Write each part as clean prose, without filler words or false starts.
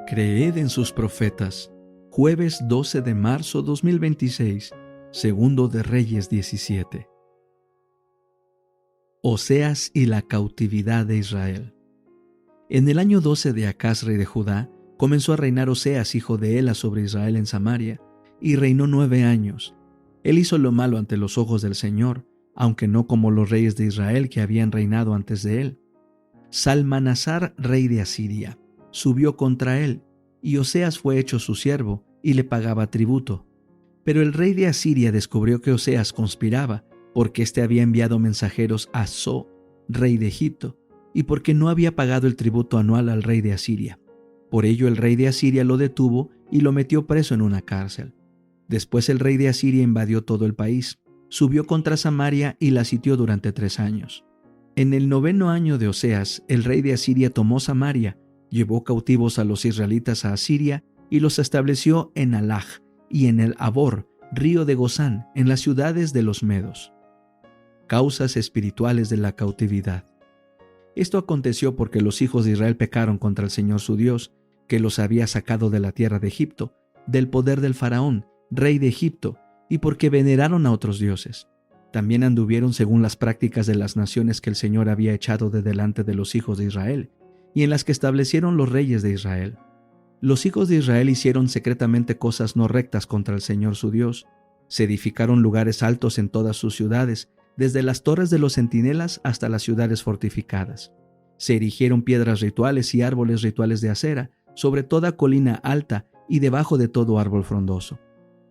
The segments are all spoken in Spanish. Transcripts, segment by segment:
Creed en sus profetas. Jueves 12 de marzo 2026, Segundo de Reyes 17. Oseas y la cautividad de Israel. En el año 12 de Acaz, rey de Judá, comenzó a reinar Oseas, hijo de Ela, sobre Israel en Samaria, y reinó 9 años. Él hizo lo malo ante los ojos del Señor, aunque no como los reyes de Israel que habían reinado antes de él. Salmanasar, rey de Asiria, subió contra él, y Oseas fue hecho su siervo, y le pagaba tributo. Pero el rey de Asiria descubrió que Oseas conspiraba, porque éste había enviado mensajeros a So, rey de Egipto, y porque no había pagado el tributo anual al rey de Asiria. Por ello el rey de Asiria lo detuvo y lo metió preso en una cárcel. Después el rey de Asiria invadió todo el país, subió contra Samaria y la sitió durante 3 años. En el 9º año de Oseas, el rey de Asiria tomó Samaria, llevó cautivos a los israelitas a Asiria y los estableció en Halach y en el Habor, río de Gozán, en las ciudades de los medos. Causas espirituales de la cautividad. Esto aconteció porque los hijos de Israel pecaron contra el Señor su Dios, que los había sacado de la tierra de Egipto, del poder del faraón, rey de Egipto, y porque veneraron a otros dioses. También anduvieron según las prácticas de las naciones que el Señor había echado de delante de los hijos de Israel, y en las que establecieron los reyes de Israel. Los hijos de Israel hicieron secretamente cosas no rectas contra el Señor su Dios. Se edificaron lugares altos en todas sus ciudades, desde las torres de los centinelas hasta las ciudades fortificadas. Se erigieron piedras rituales y árboles rituales de acera, sobre toda colina alta y debajo de todo árbol frondoso.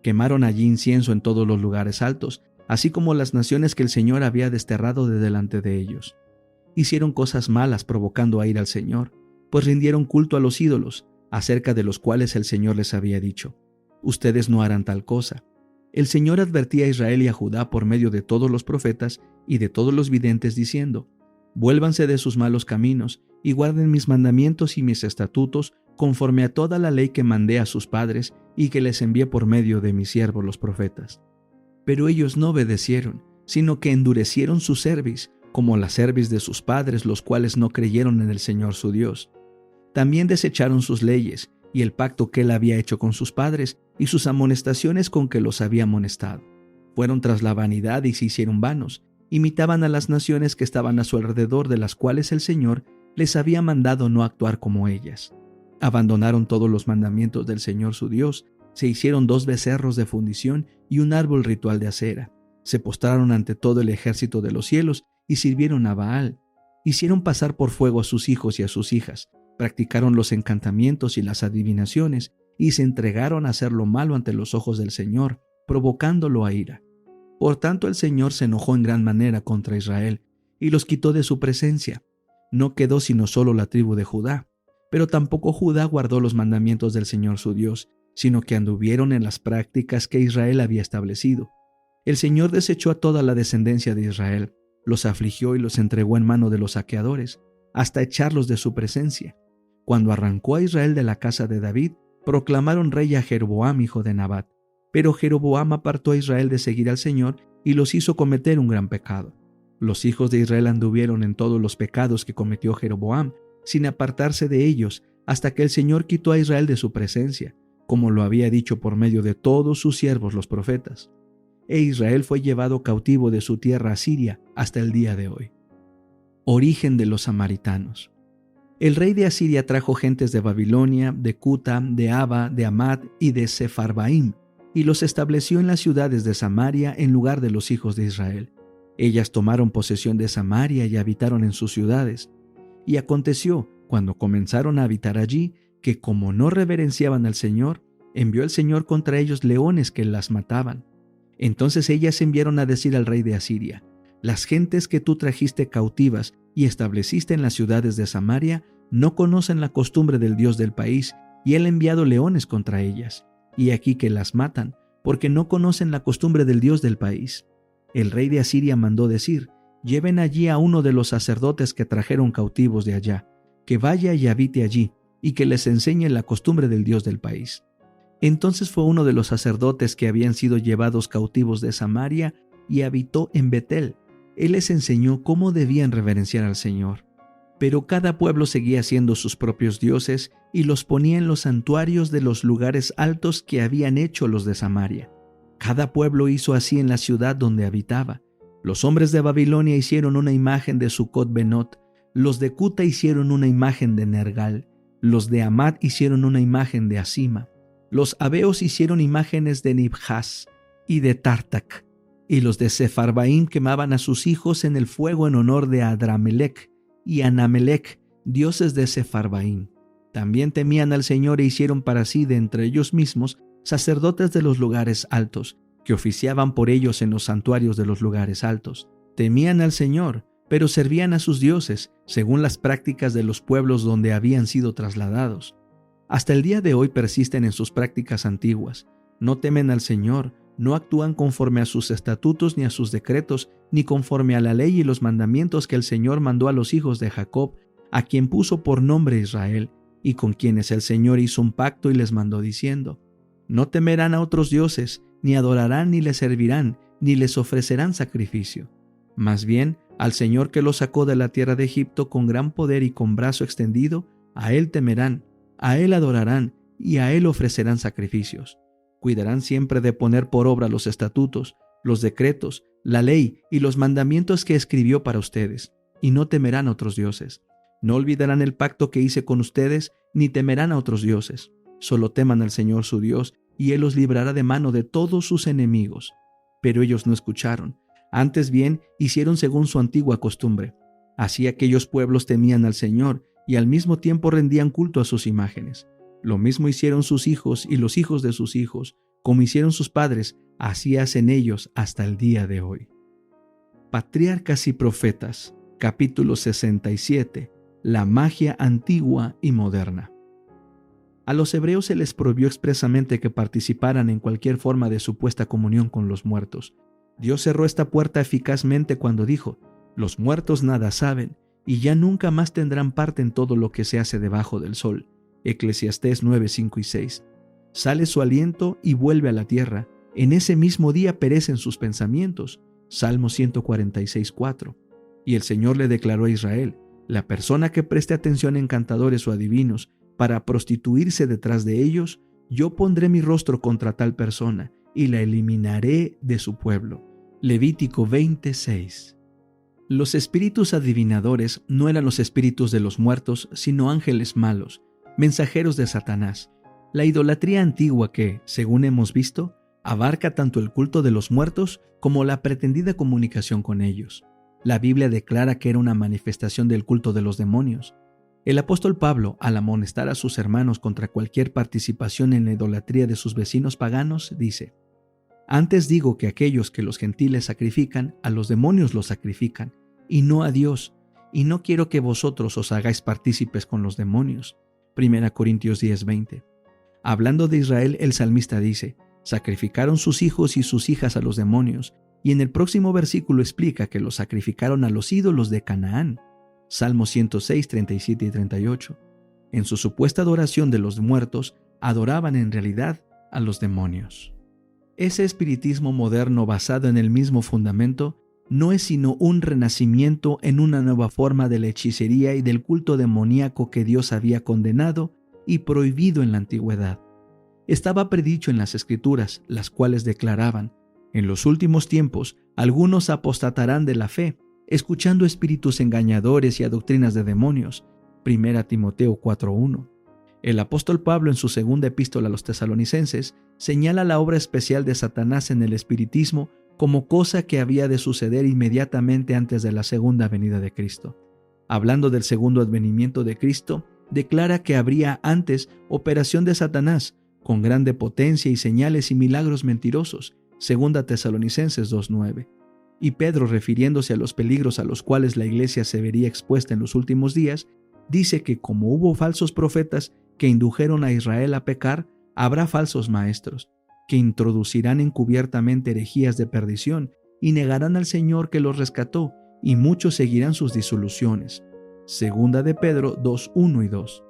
Quemaron allí incienso en todos los lugares altos, así como las naciones que el Señor había desterrado de delante de ellos. Hicieron cosas malas provocando a ira al Señor, pues rindieron culto a los ídolos, acerca de los cuales el Señor les había dicho: ustedes no harán tal cosa. El Señor advertía a Israel y a Judá por medio de todos los profetas y de todos los videntes, diciendo: vuélvanse de sus malos caminos y guarden mis mandamientos y mis estatutos conforme a toda la ley que mandé a sus padres y que les envié por medio de mis siervos los profetas. Pero ellos no obedecieron, sino que endurecieron su cerviz, como la cerviz de sus padres, los cuales no creyeron en el Señor su Dios. También desecharon sus leyes y el pacto que él había hecho con sus padres y sus amonestaciones con que los había amonestado. Fueron tras la vanidad y se hicieron vanos, imitaban a las naciones que estaban a su alrededor, de las cuales el Señor les había mandado no actuar como ellas. Abandonaron todos los mandamientos del Señor su Dios, se hicieron 2 becerros de fundición y un árbol ritual de acera. Se postraron ante todo el ejército de los cielos y sirvieron a Baal. Hicieron pasar por fuego a sus hijos y a sus hijas, practicaron los encantamientos y las adivinaciones, y se entregaron a hacer lo malo ante los ojos del Señor, provocándolo a ira. Por tanto el Señor se enojó en gran manera contra Israel, y los quitó de su presencia. No quedó sino solo la tribu de Judá, pero tampoco Judá guardó los mandamientos del Señor su Dios, sino que anduvieron en las prácticas que Israel había establecido. El Señor desechó a toda la descendencia de Israel, los afligió y los entregó en mano de los saqueadores, hasta echarlos de su presencia. Cuando arrancó a Israel de la casa de David, proclamaron rey a Jeroboam, hijo de Nabat. Pero Jeroboam apartó a Israel de seguir al Señor y los hizo cometer un gran pecado. Los hijos de Israel anduvieron en todos los pecados que cometió Jeroboam, sin apartarse de ellos, hasta que el Señor quitó a Israel de su presencia, como lo había dicho por medio de todos sus siervos los profetas. E Israel fue llevado cautivo de su tierra a Siria hasta el día de hoy. Origen de los samaritanos. El rey de Asiria trajo gentes de Babilonia, de Cuta, de Aba, de Amad y de Sepharvaim, y los estableció en las ciudades de Samaria en lugar de los hijos de Israel. Ellas tomaron posesión de Samaria y habitaron en sus ciudades. Y aconteció, cuando comenzaron a habitar allí, que como no reverenciaban al Señor, envió el Señor contra ellos leones que las mataban. Entonces ellas enviaron a decir al rey de Asiria: las gentes que tú trajiste cautivas y estableciste en las ciudades de Samaria no conocen la costumbre del Dios del país, y él ha enviado leones contra ellas. Y aquí que las matan, porque no conocen la costumbre del Dios del país. El rey de Asiria mandó decir: lleven allí a uno de los sacerdotes que trajeron cautivos de allá, que vaya y habite allí, y que les enseñe la costumbre del Dios del país. Entonces fue uno de los sacerdotes que habían sido llevados cautivos de Samaria y habitó en Betel. Él les enseñó cómo debían reverenciar al Señor. Pero cada pueblo seguía haciendo sus propios dioses y los ponía en los santuarios de los lugares altos que habían hecho los de Samaria. Cada pueblo hizo así en la ciudad donde habitaba. Los hombres de Babilonia hicieron una imagen de Sucot-Benot, los de Cuta hicieron una imagen de Nergal, los de Hamat hicieron una imagen de Asima, los Abeos hicieron imágenes de Nibhaz y de Tartac, y los de Sepharvaim quemaban a sus hijos en el fuego en honor de Adramelech y Anamelech, dioses de Sepharvaim. También temían al Señor e hicieron para sí de entre ellos mismos sacerdotes de los lugares altos, que oficiaban por ellos en los santuarios de los lugares altos. Temían al Señor, pero servían a sus dioses, según las prácticas de los pueblos donde habían sido trasladados. Hasta el día de hoy persisten en sus prácticas antiguas. No temen al Señor, no actúan conforme a sus estatutos ni a sus decretos, ni conforme a la ley y los mandamientos que el Señor mandó a los hijos de Jacob, a quien puso por nombre Israel, y con quienes el Señor hizo un pacto y les mandó diciendo: no temerán a otros dioses, ni adorarán ni les servirán, ni les ofrecerán sacrificio. Más bien, al Señor que los sacó de la tierra de Egipto con gran poder y con brazo extendido, a Él temerán, a Él adorarán, y a Él ofrecerán sacrificios. Cuidarán siempre de poner por obra los estatutos, los decretos, la ley y los mandamientos que escribió para ustedes, y no temerán a otros dioses. No olvidarán el pacto que hice con ustedes, ni temerán a otros dioses. Solo teman al Señor su Dios, y Él los librará de mano de todos sus enemigos. Pero ellos no escucharon. Antes bien, hicieron según su antigua costumbre. Así aquellos pueblos temían al Señor, y al mismo tiempo rendían culto a sus imágenes. Lo mismo hicieron sus hijos y los hijos de sus hijos, como hicieron sus padres, así hacen ellos hasta el día de hoy. Patriarcas y Profetas, capítulo 67. La magia antigua y moderna. A los hebreos se les prohibió expresamente que participaran en cualquier forma de supuesta comunión con los muertos. Dios cerró esta puerta eficazmente cuando dijo: los muertos nada saben, y ya nunca más tendrán parte en todo lo que se hace debajo del sol. Eclesiastés 9, 5 y 6. Sale su aliento y vuelve a la tierra. En ese mismo día perecen sus pensamientos. Salmo 146, 4. Y el Señor le declaró a Israel: la persona que preste atención a encantadores o adivinos para prostituirse detrás de ellos, yo pondré mi rostro contra tal persona y la eliminaré de su pueblo. Levítico 26. Los espíritus adivinadores no eran los espíritus de los muertos, sino ángeles malos, mensajeros de Satanás. La idolatría antigua que, según hemos visto, abarca tanto el culto de los muertos como la pretendida comunicación con ellos. La Biblia declara que era una manifestación del culto de los demonios. El apóstol Pablo, al amonestar a sus hermanos contra cualquier participación en la idolatría de sus vecinos paganos, dice: antes digo que aquellos que los gentiles sacrifican, a los demonios los sacrifican, y no a Dios, y no quiero que vosotros os hagáis partícipes con los demonios. 1 Corintios 10:20. Hablando de Israel, el salmista dice: sacrificaron sus hijos y sus hijas a los demonios, y en el próximo versículo explica que los sacrificaron a los ídolos de Canaán. Salmo 106, 37 y 38. En su supuesta adoración de los muertos, adoraban en realidad a los demonios. Ese espiritismo moderno basado en el mismo fundamento no es sino un renacimiento en una nueva forma de la hechicería y del culto demoníaco que Dios había condenado y prohibido en la antigüedad. Estaba predicho en las Escrituras, las cuales declaraban: en los últimos tiempos algunos apostatarán de la fe, escuchando espíritus engañadores y a doctrinas de demonios. 1 Timoteo 4:1. El apóstol Pablo, en su segunda epístola a los tesalonicenses, señala la obra especial de Satanás en el espiritismo como cosa que había de suceder inmediatamente antes de la segunda venida de Cristo. Hablando del segundo advenimiento de Cristo, declara que habría antes operación de Satanás, con grande potencia y señales y milagros mentirosos. 2 Tesalonicenses 2:9. Y Pedro, refiriéndose a los peligros a los cuales la iglesia se vería expuesta en los últimos días, dice que como hubo falsos profetas que indujeron a Israel a pecar, habrá falsos maestros, que introducirán encubiertamente herejías de perdición y negarán al Señor que los rescató, y muchos seguirán sus disoluciones. 2 de Pedro 2:1 y 2.